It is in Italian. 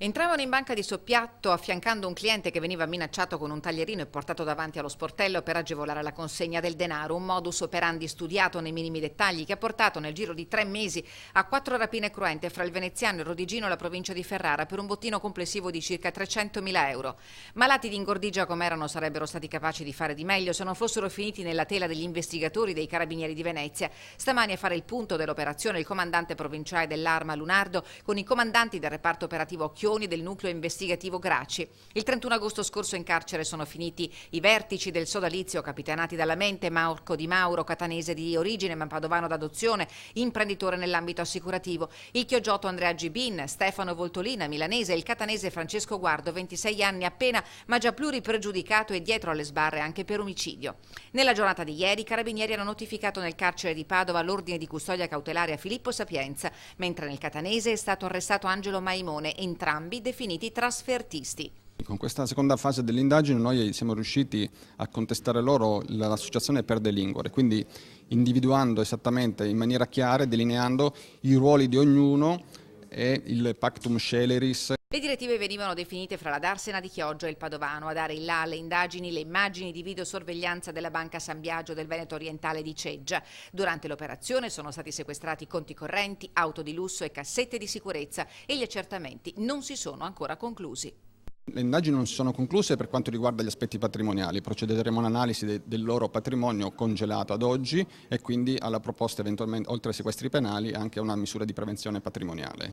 Entravano in banca di soppiatto affiancando un cliente che veniva minacciato con un taglierino e portato davanti allo sportello per agevolare la consegna del denaro, un modus operandi studiato nei minimi dettagli che ha portato nel giro di 3 mesi a 4 rapine cruente fra il Veneziano, il Rodigino e la provincia di Ferrara per un bottino complessivo di circa 300.000 euro. Malati di ingordigia come erano sarebbero stati capaci di fare di meglio se non fossero finiti nella tela degli investigatori dei Carabinieri di Venezia. Stamani a fare il punto dell'operazione il comandante provinciale dell'Arma Lunardo con i comandanti del reparto operativo Occhioni del nucleo investigativo Gracci. Il 31 agosto scorso in carcere sono finiti i vertici del sodalizio capitanati dalla mente Marco Di Mauro, catanese di origine ma padovano d'adozione, imprenditore nell'ambito assicurativo, il chioggiotto Andrea Gibin, Stefano Voltolina, milanese, e il catanese Francesco Guardo, 26 anni appena ma già pluripregiudicato e dietro alle sbarre anche per omicidio. Nella giornata di ieri i carabinieri hanno notificato nel carcere di Padova l'ordine di custodia cautelare a Filippo Sapienza, mentre nel catanese è stato arrestato Angelo Maimone, entrambi definiti trasfertisti. Con questa seconda fase dell'indagine noi siamo riusciti a contestare loro l'associazione per delinquere, quindi individuando esattamente in maniera chiara e delineando i ruoli di ognuno e il pactum sceleris. Le direttive venivano definite fra la Darsena di Chioggia e il Padovano. A dare il là alle indagini le immagini di videosorveglianza della Banca San Biagio del Veneto Orientale di Ceggia. Durante l'operazione sono stati sequestrati conti correnti, auto di lusso e cassette di sicurezza e gli accertamenti non si sono ancora conclusi. Le indagini non si sono concluse per quanto riguarda gli aspetti patrimoniali, procederemo all'analisi del loro patrimonio congelato ad oggi e quindi alla proposta eventualmente, oltre ai sequestri penali, anche a una misura di prevenzione patrimoniale.